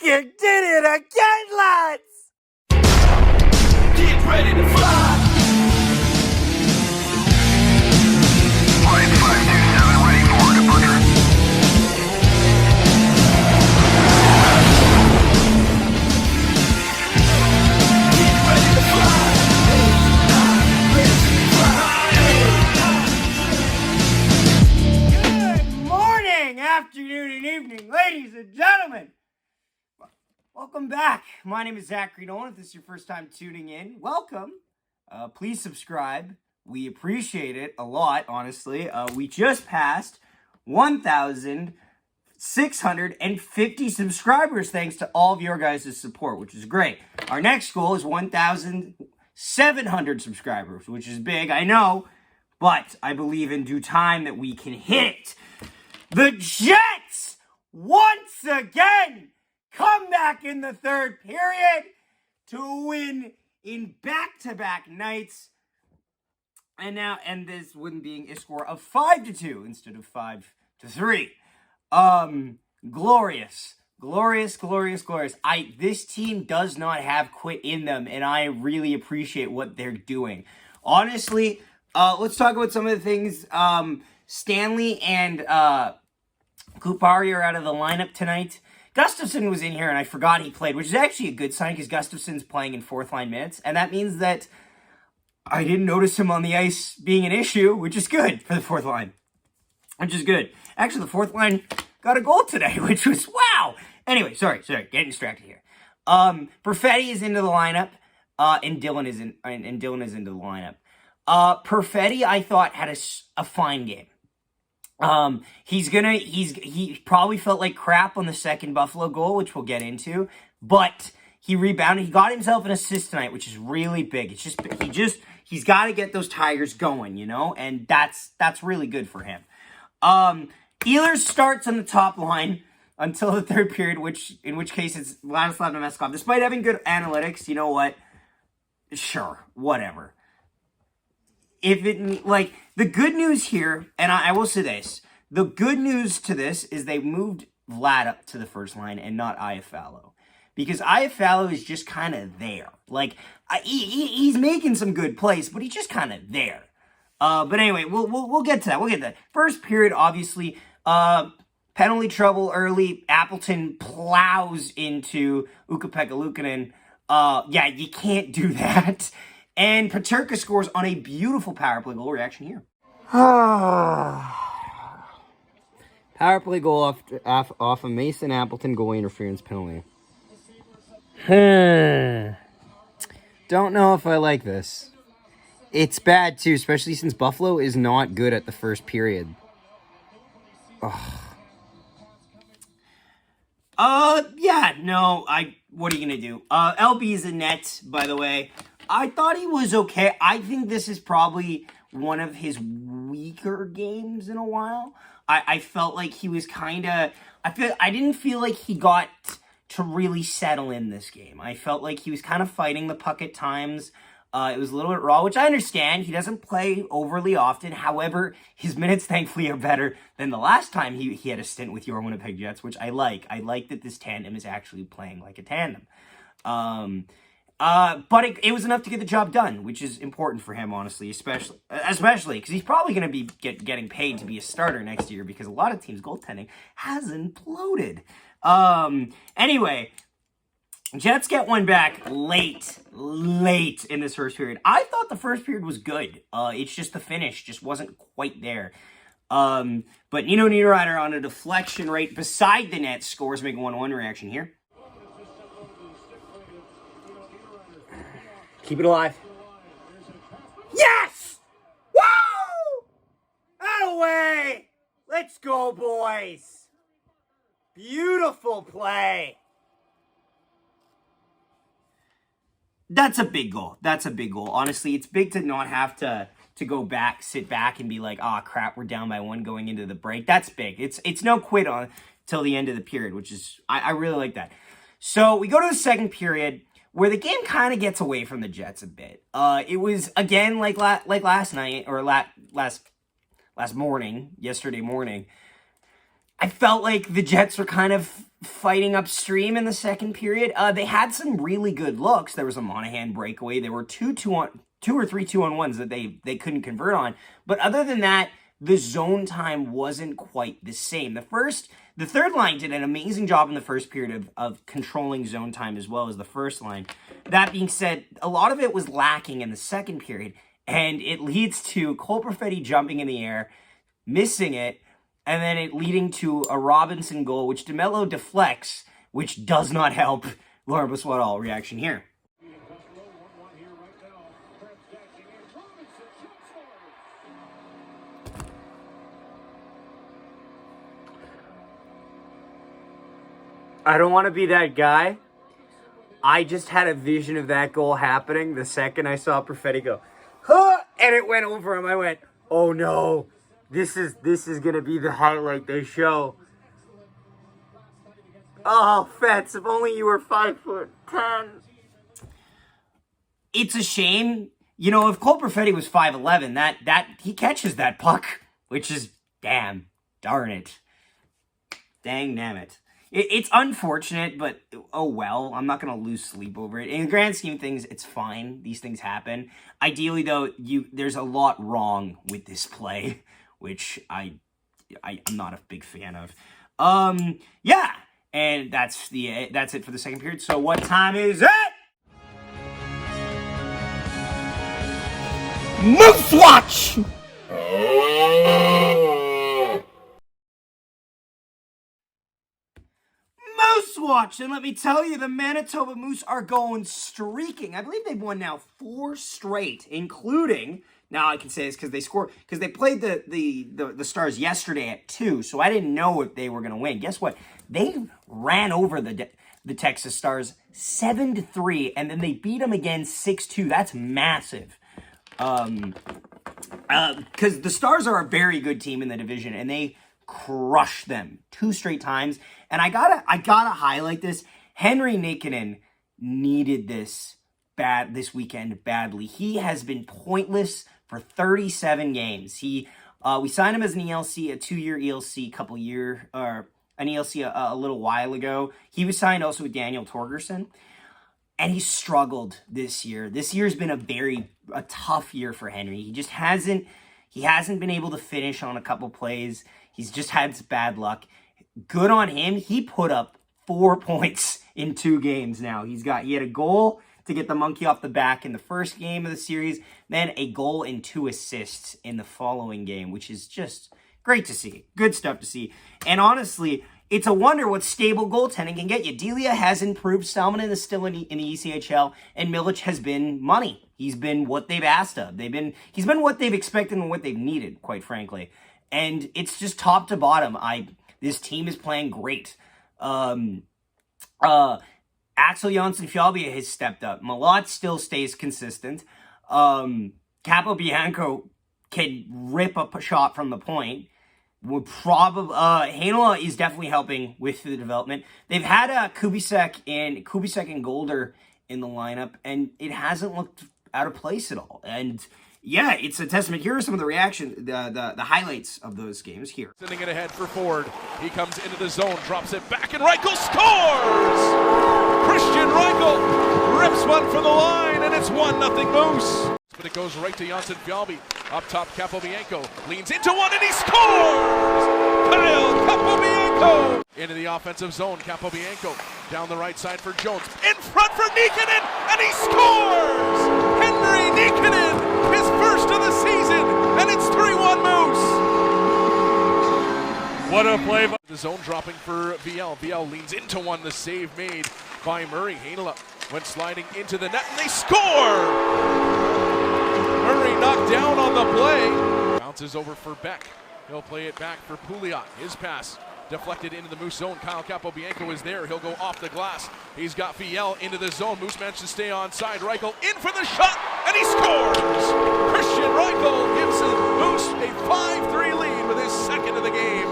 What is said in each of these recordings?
fucking did it again, lads! Get ready to fly! Flight 527 ready for departure. Get ready to fly! Good morning, afternoon, and evening, ladies and gentlemen! Welcome back. My name is Zachary Nolan. If this is your first time tuning in, welcome. Please subscribe. We appreciate it a lot, honestly. We just passed 1,650 subscribers thanks to all of your guys' support, which is great. Our next goal is 1,700 subscribers, which is big, I know, but I believe in due time that we can hit it. The Jets, once again, come back in the third period to win in back-to-back nights. And this win being a score of 5-2 instead of 5-3. Glorious. This team does not have quit in them, and I really appreciate what they're doing. Honestly, let's talk about some of the things. Stanley and Kupari are out of the lineup tonight. Gustafsson was in here, and I forgot he played, which is actually a good sign because Gustafsson's playing in fourth-line minutes, and that means that I didn't notice him on the ice being an issue, which is good for the fourth line, which is good. Actually, the fourth line got a goal today, which was, wow! Anyway, sorry, getting distracted here. Perfetti is into the lineup, and Dylan is into the lineup. Perfetti, I thought, had a fine game. He probably felt like crap on the second Buffalo goal, which we'll get into, but he rebounded. He got himself an assist tonight, which is really big. It's just, he's got to get those Tigers going, you know, and that's really good for him. Ehlers starts on the top line until the third period, in which case it's Vladislav Nemeskov. Despite having good analytics, you know what? Sure, whatever. The good news here, and I will say this, the good news to this is they moved Vlad up to the first line and not Iafallo. Because Iafallo is just kind of there. Like, he's making some good plays, but he's just kind of there. But anyway, we'll get to that. First period, obviously, penalty trouble early. Appleton plows into Ukko-Pekka Luukkonen. Yeah, you can't do that. And Peterka scores on a beautiful power play goal. Reaction here. Power play goal off a Mason Appleton goal interference penalty. Don't know if I like this. It's bad too, especially since Buffalo is not good at the first period. Yeah, no, what are you gonna do? LB is a net, by the way. I thought he was okay. I think this is probably one of his weaker games in a while. I felt like he was kind of... I didn't feel like he got to really settle in this game. I felt like he was kind of fighting the puck at times. It was a little bit raw, which I understand. He doesn't play overly often. However, his minutes, thankfully, are better than the last time he had a stint with your Winnipeg Jets, which I like. I like that this tandem is actually playing like a tandem. But it was enough to get the job done, which is important for him, honestly, especially because he's probably going to be getting paid to be a starter next year because a lot of teams' goaltending has imploded. Anyway, Jets get one back late in this first period. I thought the first period was good. It's just the finish just wasn't quite there. But Nino Niederreiter on a deflection right beside the net scores, making 1-1 reaction here. Keep it alive. Yes! Woo! Out away! Let's go, boys! Beautiful play. That's a big goal. Honestly, it's big to not have to go back, sit back, and be like, oh, crap, we're down by one going into the break. That's big. It's no quit on till the end of the period, which is, I really like that. So we go to the second period, where the game kind of gets away from the Jets a bit. It was, again, like last night, or yesterday morning, I felt like the Jets were kind of fighting upstream in the second period. They had some really good looks. There was a Monahan breakaway. There were two or three 2-on-1s that they couldn't convert on. But other than that, the zone time wasn't quite the same. The third line did an amazing job in the first period of controlling zone time as well as the first line. That being said, a lot of it was lacking in the second period, and it leads to Cole Perfetti jumping in the air, missing it, and then it leading to a Robinson goal, which DeMello deflects, which does not help Laurent Brossoit reaction here. I don't want to be that guy. I just had a vision of that goal happening the second I saw Perfetti go, huh, and it went over him. I went, oh no, this is gonna be the highlight they show. Oh, Fetz, if only you were 5'10". It's a shame. You know, if Cole Perfetti was 5'11", that he catches that puck, which is damn it. Dang damn it. It's unfortunate, but oh well. I'm not going to lose sleep over it. In the grand scheme of things, it's fine. These things happen. Ideally, though, there's a lot wrong with this play, which I'm not a big fan of. Yeah, and that's it for the second period. So what time is it? Moose Watch! Watch, and let me tell you, the Manitoba Moose are going streaking. I believe they've won now 4 straight, including, now I can say this because they played the Stars yesterday at 2, so I didn't know if they were going to win. Guess what? They ran over the Texas Stars 7-3, and then they beat them again 6-2. That's massive. Because the Stars are a very good team in the division, and they crushed them 2 straight times. And I gotta highlight this. Henri Nikkanen needed this weekend badly. He has been pointless for 37 games. We signed him as an ELC, a 2-year ELC, an ELC a little while ago. He was signed also with Daniel Torgerson, and he struggled this year. This year's been a tough year for Henry. He hasn't been able to finish on a couple plays. He's just had bad luck. Good on him. He put up 4 points in 2 games now. He had a goal to get the monkey off the back in the first game of the series, then a goal and 2 assists in the following game, which is just great to see. Good stuff to see. And honestly, it's a wonder what stable goaltending can get you. Delia has improved. Salmonen is still in the ECHL, and Milic has been money. He's been what they've asked of. He's been what they've expected and what they've needed, quite frankly. And it's just top to bottom. This team is playing great. Axel Jonsson-Fjallby has stepped up. Malott still stays consistent. Capobianco can rip up a shot from the point. Heinola is definitely helping with the development. They've had Kubicek and Golder in the lineup, and it hasn't looked out of place at all. And yeah, it's a testament. Here are some of the reaction, the highlights of those games here. Sending it ahead for Ford. He comes into the zone, drops it back, and Reichel scores! Christian Reichel rips one from the line, and it's 1-0 Moose. But it goes right to Jonsson-Fjallby. Up top, Capobianco leans into one, and he scores! Kyle Capobianco! Into the offensive zone, Capobianco down the right side for Jones. In front for Nikkanen, and he scores! Henri Nikkanen! His first of the season, and it's 3-1 Moose. What a play by the zone, dropping for VL. VL leans into one, the save made by Murray. Heinola went sliding into the net, and they score! Murray knocked down on the play. Bounces over for Beck. He'll play it back for Pouliot. His pass deflected into the Moose zone. Kyle Capobianco is there. He'll go off the glass. He's got VL into the zone. Moose managed to stay onside. Reichel in for the shot, and he scores! Christian Reichel gives the Moose a 5-3 lead with his second of the game.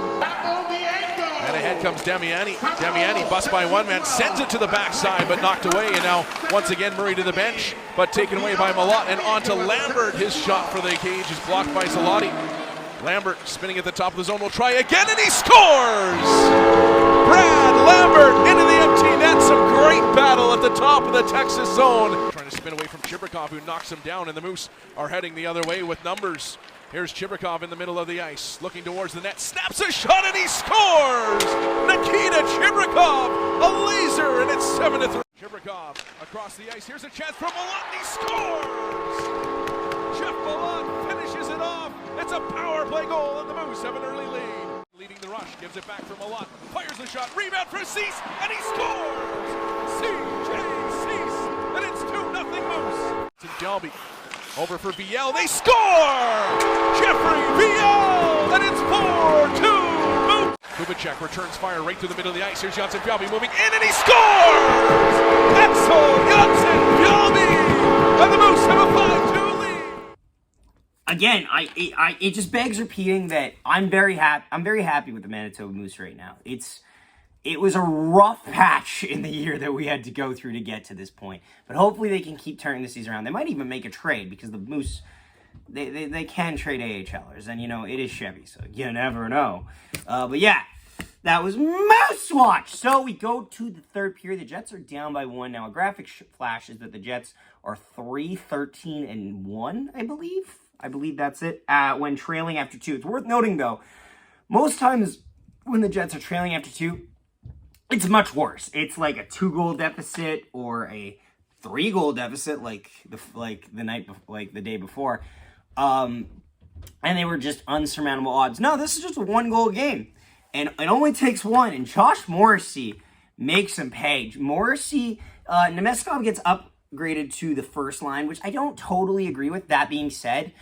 And ahead comes Damiani. Damiani busts by one man, sends it to the backside, but knocked away. And now, once again, Murray to the bench, but taken away by Malott. And on to Lambert. His shot for the cage is blocked by Zalotti. Lambert spinning at the top of the zone will try again, and he scores! Brad Lambert into the empty net. Some great battle at the top of the Texas zone. Trying to spin away from Chibrikov, who knocks him down, and the Moose are heading the other way with numbers. Here's Chibrikov in the middle of the ice, looking towards the net, snaps a shot, and he scores! Nikita Chibrikov, a laser, and it's 7-3. Chibrikov across the ice, here's a chance for Milan, and he scores! Jeff Milan finishes it off. It's a power play goal, and the Moose have an early lead. Leading the rush, gives it back for Milan, fires the shot, rebound for Cease, and he scores! C.J. Cease, and it's 2-0 Moose. To Delby. Over for VL, they score! Jeffrey VL, and it's 4-2 Moose! Kubicek returns fire right through the middle of the ice. Here's Janssen Fjallby moving in, and he scores! Axel Janssen Fjallby, and the Moose have a 5-2 lead. Again, it just begs repeating that I'm very happy with the Manitoba Moose right now. It was a rough patch in the year that we had to go through to get to this point. But hopefully they can keep turning the season around. They might even make a trade because the Moose, they can trade AHLers. And, you know, it is Chevy, so you never know. But yeah, that was Moose Watch. So we go to the third period. The Jets are down by 1. Now, a graphic flash is that the Jets are 3-13-1, I believe. I believe that's it, when trailing after 2. It's worth noting, though, most times when the Jets are trailing after 2, it's much worse. It's like a 2-goal deficit or a 3-goal deficit, like the day before, and they were just unsurmountable odds. No, this is just a 1-goal game, and it only takes 1. And Josh Morrissey makes him pay. Morrissey, Nemestikov gets upgraded to the first line, which I don't totally agree with. That being said,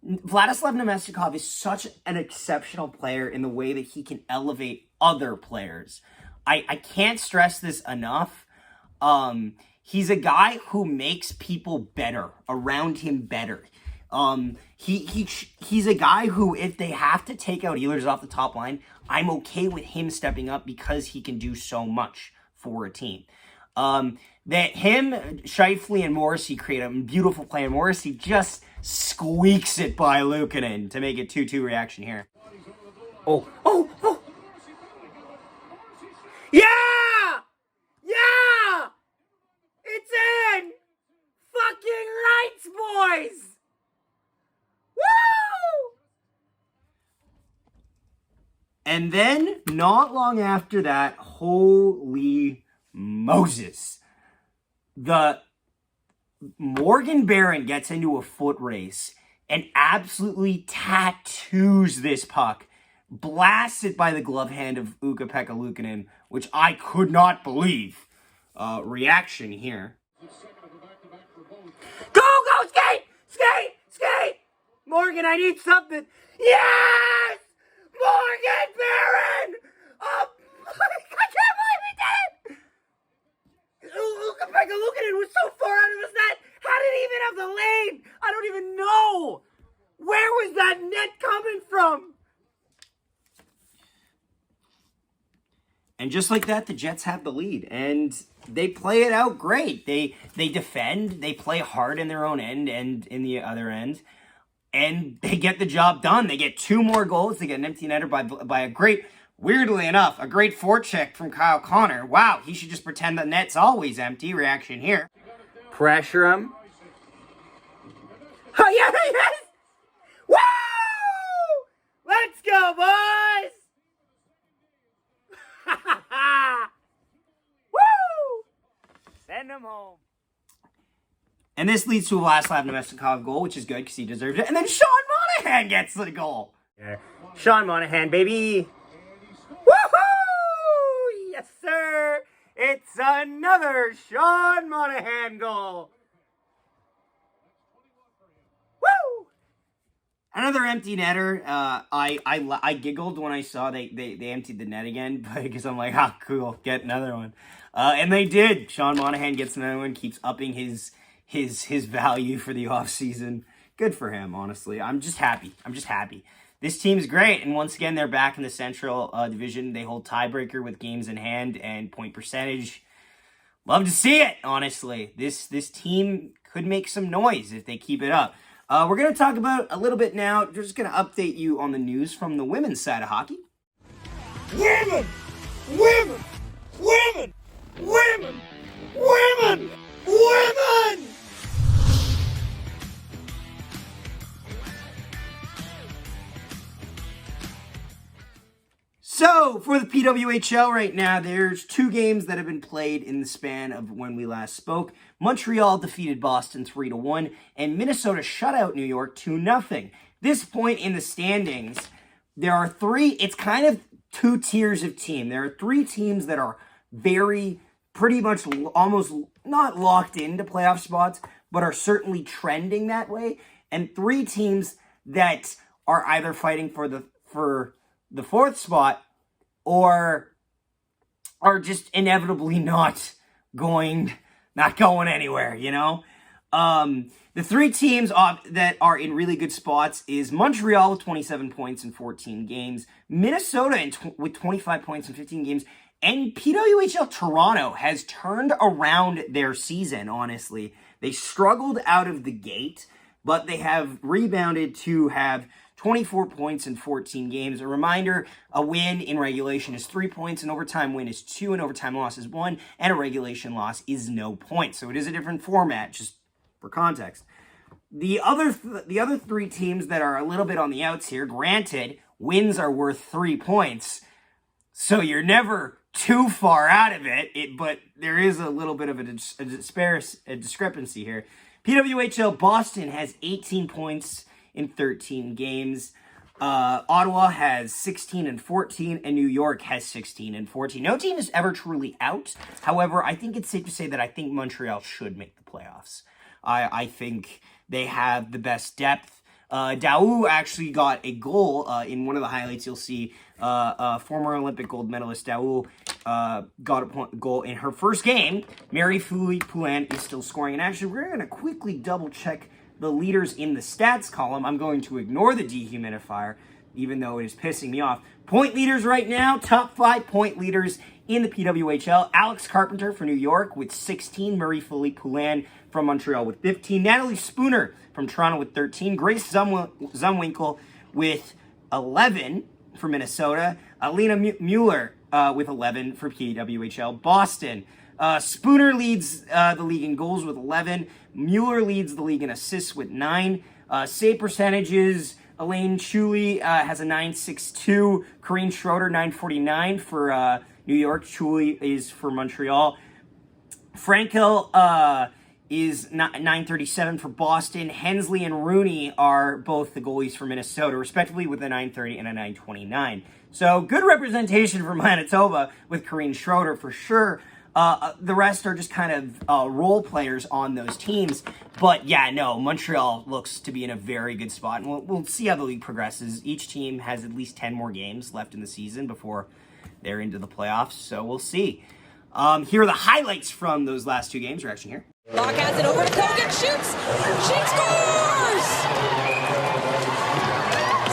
Vladislav Nemestikov is such an exceptional player in the way that he can elevate other players. I can't stress this enough. He's a guy who makes people better, around him better. He's a guy who, if they have to take out Ehlers off the top line, I'm okay with him stepping up because he can do so much for a team. That him, Scheifele, and Morrissey create a beautiful play, and Morrissey just squeaks it by Luukkonen to make it 2-2 reaction here. Oh! Yeah! Yeah! It's in! Fucking rights, boys! Woo! And then, not long after that, holy Moses, the Morgan Barron gets into a foot race and absolutely tattoos this puck. Blasts it by the glove hand of Ukko-Pekka Luukkonen, which I could not believe. Reaction here. Go, skate! Skate! Morgan, I need something. Yes! Morgan Barron! Oh, I can't believe he did it! Ukko-Pekka Luukkonen was so far out of his net. How did he even have the lane? I don't even know. Where was that net coming from? And just like that, the Jets have the lead, and they play it out great. They defend, they play hard in their own end and in the other end, and they get the job done. They get 2 more goals. They get an empty netter by a great, weirdly enough, a great forecheck from Kyle Connor. Wow, he should just pretend the net's always empty. Reaction here. Pressure him. Oh, yeah, yes! Woo! Let's go, boys! Woo! Send him home. And this leads to a Vladislav Nemestikov goal, which is good because he deserves it. And then Sean Monahan gets the goal. Yeah. Sean Monahan, baby. Woohoo! Yes, sir. It's another Sean Monahan goal. Woo! Another empty netter. I giggled when I saw they emptied the net again because I'm like, ah, cool, get another one. And they did. Sean Monahan gets another one, keeps upping his value for the offseason. Good for him, honestly. I'm just happy. This team's great, and once again, they're back in the Central Division. They hold tiebreaker with games in hand and point percentage. Love to see it, honestly. This team could make some noise if they keep it up. We're going to talk about a little bit now. We're just going to update you on the news from the women's side of hockey. Women! Women! Women! Women! Women! So, for the PWHL right now, there's 2 games that have been played in the span of when we last spoke. Montreal defeated Boston 3-1, and Minnesota shut out New York 2-0. This point in the standings, there are 3, it's kind of 2 tiers of team. There are 3 teams that are pretty much almost not locked into playoff spots, but are certainly trending that way, and 3 teams that are either fighting for the 4th spot or are just inevitably not going anywhere, you know? The 3 teams that are in really good spots is Montreal with 27 points in 14 games, Minnesota with 25 points in 15 games, and PWHL Toronto has turned around their season, honestly. They struggled out of the gate, but they have rebounded to have 24 points in 14 games. A reminder, a win in regulation is 3 points, an overtime win is 2, an overtime loss is 1, and a regulation loss is no point. So it is a different format, just for context. The other 3 teams that are a little bit on the outs here, granted, wins are worth 3 points, so you're never too far out of it, but there is a little bit of a discrepancy here. PWHL Boston has 18 points in 13 games. Ottawa has 16 and 14, and New York has 16 and 14. No team is ever truly out. However, I think it's safe to say that I think Montreal should make the playoffs. I think they have the best depth. Daou actually got a goal in one of the highlights. You'll see former Olympic gold medalist Daou got a goal in her first game. Marie-Philippe Poulin is still scoring. And actually, we're going to quickly double-check the leaders in the stats column. I'm going to ignore the dehumidifier, even though it is pissing me off. Point leaders right now, top 5 point leaders in the PWHL. Alex Carpenter for New York with 16. Marie-Philippe Poulin from Montreal with 15. Natalie Spooner from Toronto with 13. Grace Zumwinkle with 11 for Minnesota. Alina Mueller with 11 for PWHL Boston. Spooner leads the league in goals with 11. Mueller leads the league in assists with 9. Save percentages, Elaine Chuli has a 9.62. Corrine Schroeder, 9.49 for New York. Chuli is for Montreal. Frankel is 9.37 for Boston. Hensley and Rooney are both the goalies for Minnesota, respectively, with a 9.30 and a 9.29. So good representation for Manitoba with Corrine Schroeder for sure. The rest are just kind of role players on those teams. But yeah, no, Montreal looks to be in a very good spot. And we'll see how the league progresses. Each team has at least 10 more games left in the season before they're into the playoffs. So we'll see. Here are the highlights from those last 2 games. Reaction here. Locke has it over to Kogan. Shoots. She scores!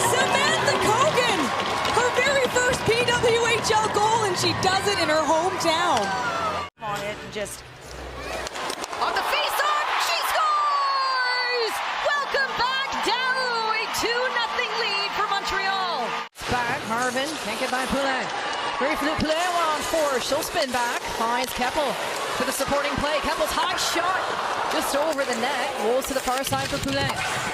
Samantha Kogan. Her very first PWHL goal, and she does it in her hometown. On it and just on the face-off, she scores! Welcome back, Daou, a 2-0 lead for Montreal. Back, Harvin, can't get by Poulin. Marie-Philippe Poulin, 1-on-4, she'll spin back, finds Keppel for the supporting play. Keppel's high shot, just over the net, rolls to the far side for Poulin.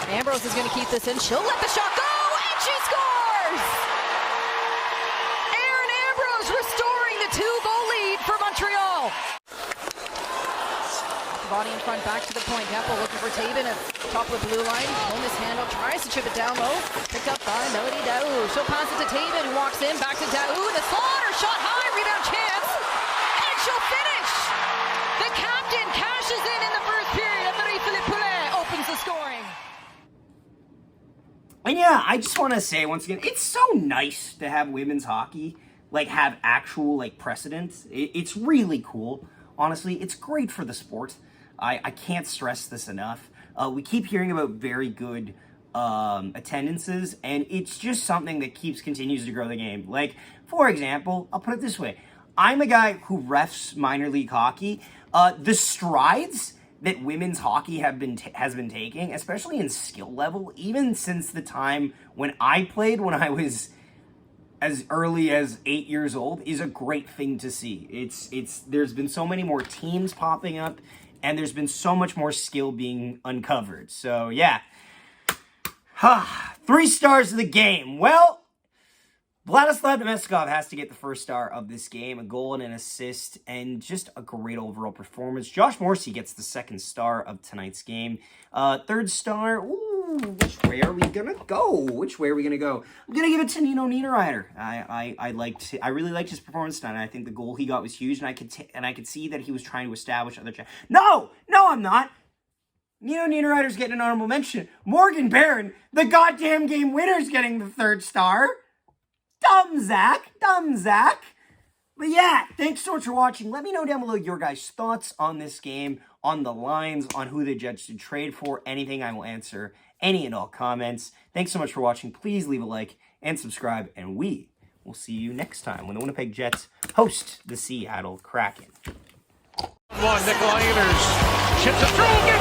Ambrose is going to keep this in, she'll let the shot go, and she scores! Aaron Ambrose restoring the 2-goal lead for Montreal. Body in front, back to the point. Keppel looking for Taven at top of the blue line. On this handle, tries to chip it down low. Picked up by Melody Daou. She'll pass it to Taven, who walks in, back to Daou. The slaughter shot high, rebound chance, and she'll finish. The captain cashes in the first period. Marie-Philippe Poulin opens the scoring. And yeah, I just want to say once again, it's so nice to have women's hockey have actual precedence. It's really cool. Honestly, it's great for the sport. I can't stress this enough. We keep hearing about very good attendances, and it's just something that continues to grow the game. For example, I'll put it this way. I'm a guy who refs minor league hockey. The strides that women's hockey has been taking, especially in skill level, even since the time when I played when I was as early as 8 years old is a great thing to see. There's been so many more teams popping up, and there's been so much more skill being uncovered. So yeah, 3 stars of the game. Well, Vladislav Nemeskov has to get the first star of this game, a goal and an assist, and just a great overall performance. Josh Morrissey gets the 2nd star of tonight's game. 3rd star, ooh, which way are we gonna go? I'm gonna give it to Nino Niederreiter. I really liked his performance tonight. I think the goal he got was huge, and I could see that he was trying to establish other. No, I'm not. Nino Niederreiter's getting an honorable mention. Morgan Barron, the goddamn game winner's getting the 3rd star. Dumb Zach. But yeah, thanks so much for watching. Let me know down below your guys' thoughts on this game, on the lines, on who the Jets should trade for, anything. I will answer any and all comments. Thanks so much for watching. Please leave a like and subscribe, and we will see you next time when the Winnipeg Jets host the Seattle Kraken. Nikolai Ehlers chips it through.